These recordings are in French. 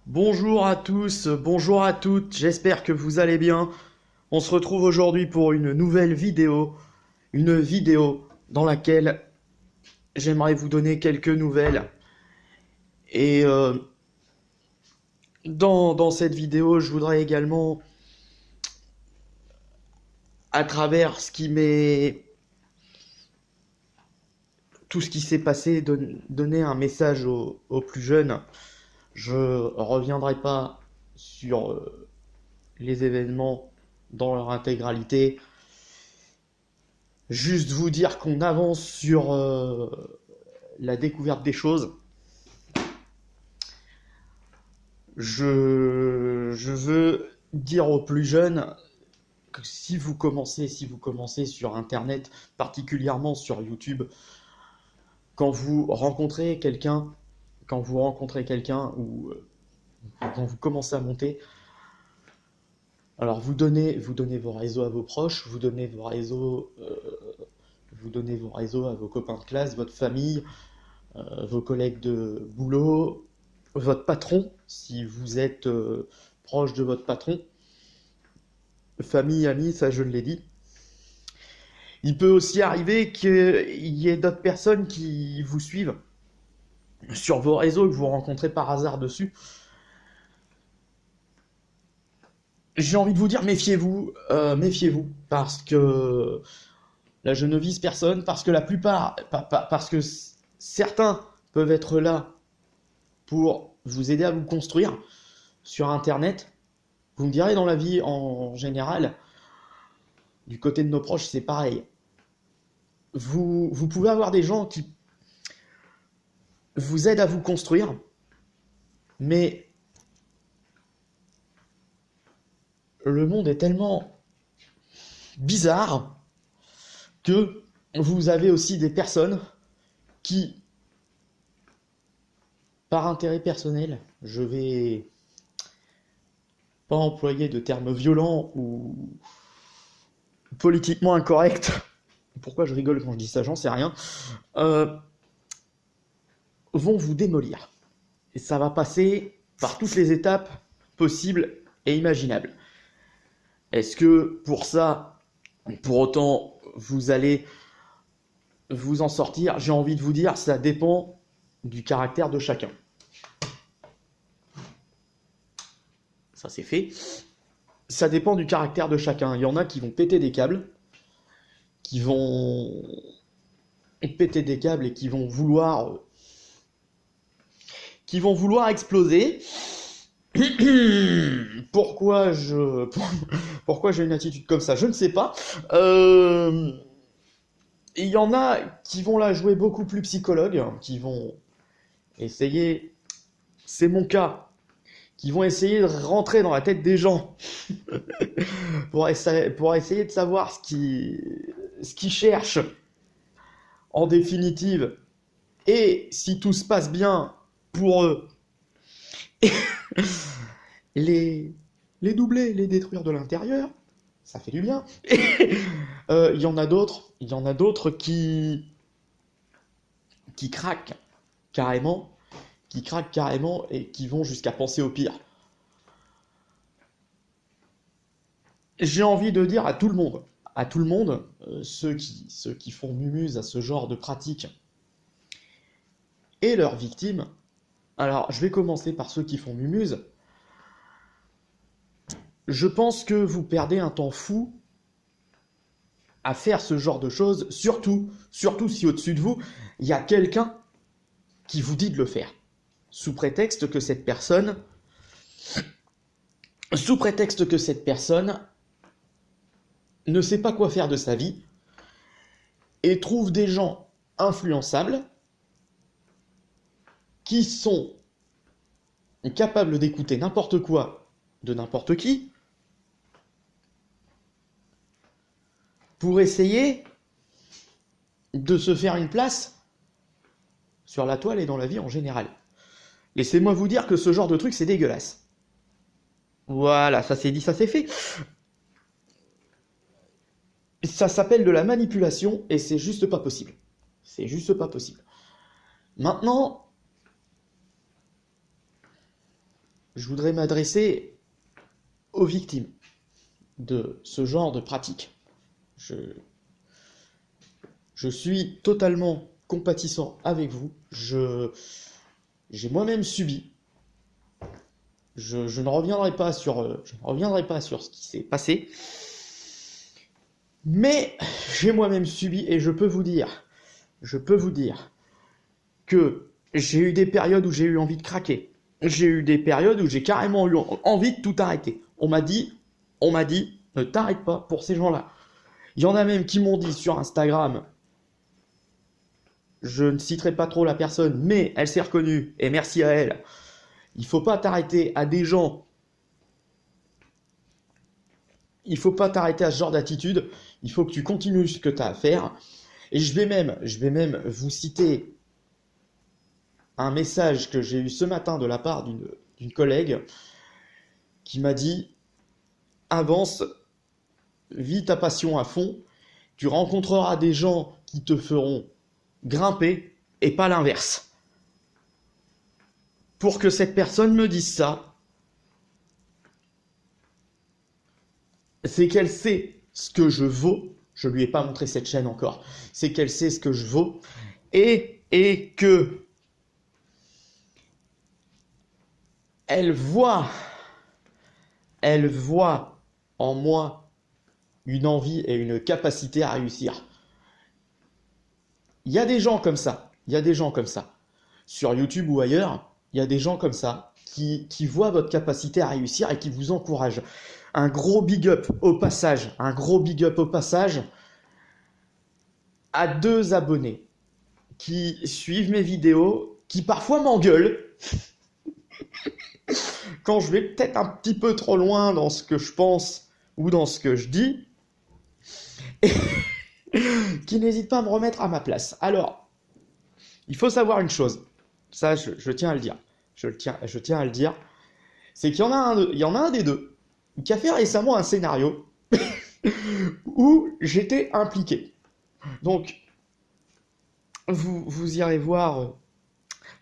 Bonjour à tous, bonjour à toutes, j'espère que vous allez bien. On se retrouve aujourd'hui pour une vidéo dans laquelle j'aimerais vous donner quelques nouvelles. Et dans cette vidéo, je voudrais également, à travers tout ce qui s'est passé, donner un message aux plus jeunes. Je reviendrai pas sur les événements dans leur intégralité. Juste vous dire qu'on avance sur la découverte des choses. Je veux dire aux plus jeunes que si vous commencez sur Internet, particulièrement sur YouTube, quand vous rencontrez quelqu'un, ou quand vous commencez à monter, alors vous donnez vos réseaux à vos proches, vous donnez vos réseaux à vos copains de classe, votre famille, vos collègues de boulot, votre patron, si vous êtes proche de votre patron, famille, amis, ça je l'ai dit. Il peut aussi arriver qu'il y ait d'autres personnes qui vous suivent sur vos réseaux, que vous rencontrez par hasard dessus. J'ai envie de vous dire, méfiez-vous, parce que là je ne vise personne, parce que la plupart, parce que certains peuvent être là pour vous aider à vous construire sur Internet. Vous me direz, dans la vie en général, du côté de nos proches, c'est pareil. Vous pouvez avoir des gens qui vous aident à vous construire, mais le monde est tellement bizarre que vous avez aussi des personnes qui, par intérêt personnel, je vais pas employer de termes violents ou politiquement incorrects. Pourquoi je rigole quand je dis ça, j'en sais rien. Vont vous démolir. Et ça va passer par toutes les étapes possibles et imaginables. Est-ce que pour autant, vous allez vous en sortir? J'ai envie de vous dire, ça dépend du caractère de chacun. Ça c'est fait. Ça dépend du caractère de chacun. Il y en a qui vont péter des câbles, et qui vont vouloir exploser. Pourquoi j'ai une attitude comme ça, je ne sais pas. Il y en a qui vont la jouer beaucoup plus psychologue, qui vont essayer, c'est mon cas, qui vont essayer de rentrer dans la tête des gens pour essayer de savoir ce qu'ils cherchent en définitive, et si tout se passe bien pour eux, les doubler, les détruire de l'intérieur, ça fait du bien. Il y en a d'autres qui craquent carrément, et qui vont jusqu'à penser au pire. J'ai envie de dire à tout le monde, ceux qui font mumuse à ce genre de pratique et leurs victimes. Alors, je vais commencer par ceux qui font mumuse. Je pense que vous perdez un temps fou à faire ce genre de choses, surtout si au-dessus de vous, il y a quelqu'un qui vous dit de le faire, sous prétexte que cette personne ne sait pas quoi faire de sa vie et trouve des gens influençables qui sont capables d'écouter n'importe quoi de n'importe qui pour essayer de se faire une place sur la toile et dans la vie en général. Laissez-moi vous dire que ce genre de truc, c'est dégueulasse. Voilà, ça c'est dit, ça c'est fait. Ça s'appelle de la manipulation et c'est juste pas possible. C'est juste pas possible. Maintenant, je voudrais m'adresser aux victimes de ce genre de pratique. Je, je suis totalement compatissant avec vous. J'ai moi-même subi. Je ne reviendrai pas sur ce qui s'est passé. Mais j'ai moi-même subi et je peux vous dire que j'ai eu des périodes où j'ai eu envie de craquer. J'ai eu des périodes où j'ai carrément eu envie de tout arrêter. On m'a dit, ne t'arrête pas pour ces gens-là. Il y en a même qui m'ont dit sur Instagram, je ne citerai pas trop la personne, mais elle s'est reconnue, et merci à elle. Il faut pas t'arrêter à des gens. Il faut pas t'arrêter à ce genre d'attitude. Il faut que tu continues ce que tu as à faire. Et je vais même vous citer un message que j'ai eu ce matin de la part d'une collègue qui m'a dit avance, vis ta passion à fond, tu rencontreras des gens qui te feront grimper et pas l'inverse. Pour que cette personne me dise ça, c'est qu'elle sait ce que je vaux. Je lui ai pas montré cette chaîne encore. C'est qu'elle sait ce que je vaux et que elle voit en moi une envie et une capacité à réussir. Il y a des gens comme ça. Sur YouTube ou ailleurs, il y a des gens comme ça qui voient votre capacité à réussir et qui vous encouragent. Un gros big up au passage à 2 abonnés qui suivent mes vidéos, qui parfois m'engueulent quand je vais peut-être un petit peu trop loin dans ce que je pense ou dans ce que je dis, et qui n'hésitent pas à me remettre à ma place. Alors, il faut savoir une chose, ça je tiens à le dire, je tiens à le dire, c'est qu'il y en a un des deux qui a fait récemment un scénario où j'étais impliqué. Donc, vous irez voir,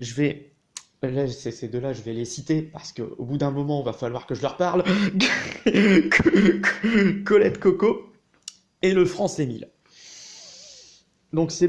ces deux-là, je vais les citer parce qu'au bout d'un moment, il va falloir que je leur parle. Colette Coco et le France Émile. Donc c'est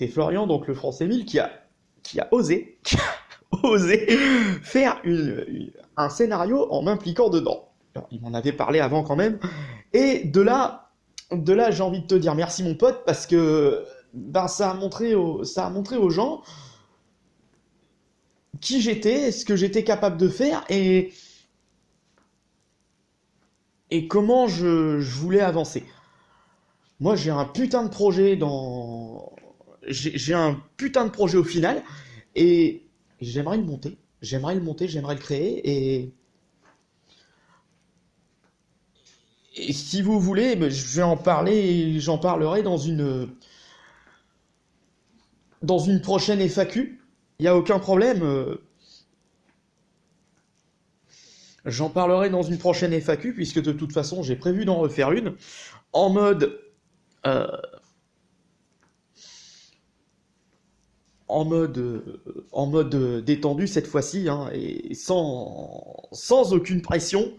Florian, donc le France Émile, qui a osé faire un scénario en m'impliquant dedans. Alors, il m'en avait parlé avant quand même. Et de là, j'ai envie de te dire merci mon pote, parce que ça a montré aux gens qui j'étais, ce que j'étais capable de faire et comment je voulais avancer. Moi, j'ai un putain de projet j'ai un putain de projet au final et j'aimerais le monter, j'aimerais le créer et si vous voulez, je vais en parler et j'en parlerai dans une prochaine FAQ. Il n'y a aucun problème. J'en parlerai dans une prochaine FAQ, puisque de toute façon, j'ai prévu d'en refaire une en mode détendu cette fois-ci, hein, et sans aucune pression,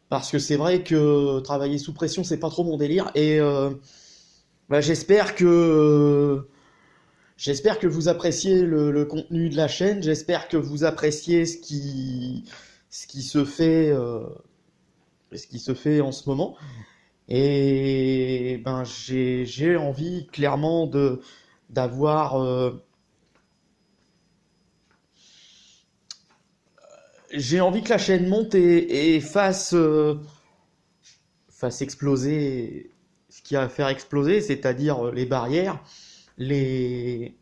parce que c'est vrai que travailler sous pression, c'est pas trop mon délire, et j'espère que vous appréciez le contenu de la chaîne, j'espère que vous appréciez ce qui se fait en ce moment. Et j'ai envie clairement d'avoir j'ai envie que la chaîne monte et fasse exploser ce qu'il y a à faire exploser, c'est-à-dire les barrières, les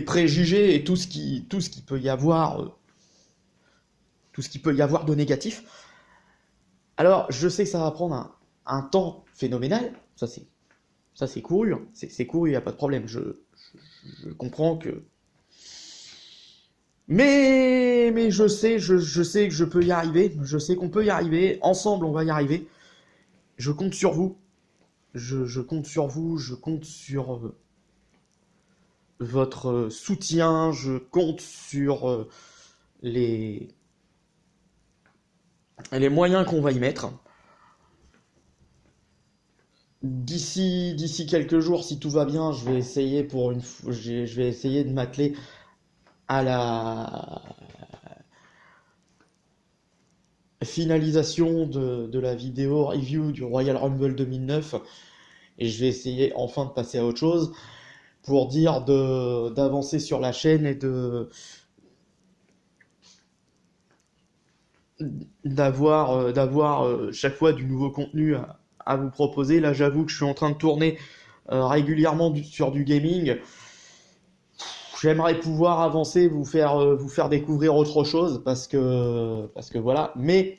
préjugés et tout ce qui peut y avoir de négatif. Alors, je sais que ça va prendre un temps phénoménal, ça c'est couru, hein. C'est couru, il n'y a pas de problème, je comprends que... Mais je sais que je peux y arriver, je sais qu'on peut y arriver, ensemble on va y arriver, je compte sur vous, je compte sur votre soutien, je compte sur les moyens qu'on va y mettre. D'ici quelques jours, si tout va bien, je vais essayer je vais essayer de m'atteler à la finalisation de la vidéo review du Royal Rumble 2009 et je vais essayer enfin de passer à autre chose pour dire d'avancer sur la chaîne et d'avoir chaque fois du nouveau contenu à vous proposer. Là, j'avoue que je suis en train de tourner régulièrement sur du gaming. J'aimerais pouvoir avancer, vous faire découvrir autre chose parce que voilà. Mais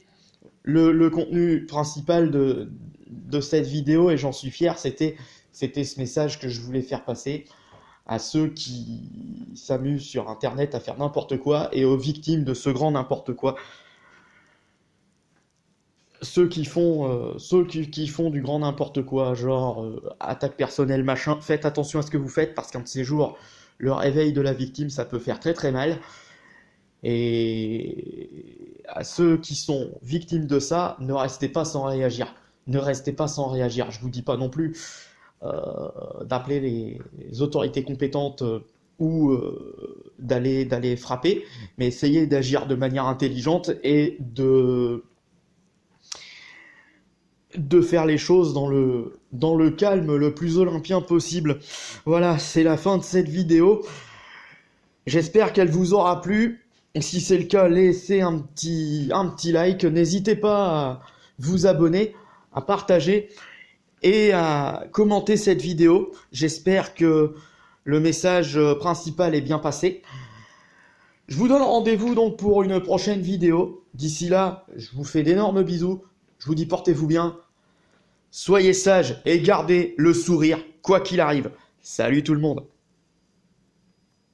le contenu principal de cette vidéo, et j'en suis fier, c'était ce message que je voulais faire passer à ceux qui s'amusent sur Internet à faire n'importe quoi et aux victimes de ce grand n'importe quoi. Ceux qui font du grand n'importe quoi, genre attaque personnelle, machin, faites attention à ce que vous faites parce qu'un de ces jours, le réveil de la victime, ça peut faire très très mal. Et à ceux qui sont victimes de ça, ne restez pas sans réagir. Ne restez pas sans réagir. Je vous dis pas non plus d'appeler les autorités compétentes ou d'aller frapper, mais essayez d'agir de manière intelligente et de faire les choses dans le calme le plus olympien possible. Voilà, c'est la fin de cette vidéo. J'espère qu'elle vous aura plu. Si c'est le cas, laissez un petit like. N'hésitez pas à vous abonner, à partager et à commenter cette vidéo. J'espère que le message principal est bien passé. Je vous donne rendez-vous donc pour une prochaine vidéo. D'ici là, je vous fais d'énormes bisous. Je vous dis portez-vous bien. Soyez sages et gardez le sourire quoi qu'il arrive. Salut tout le monde.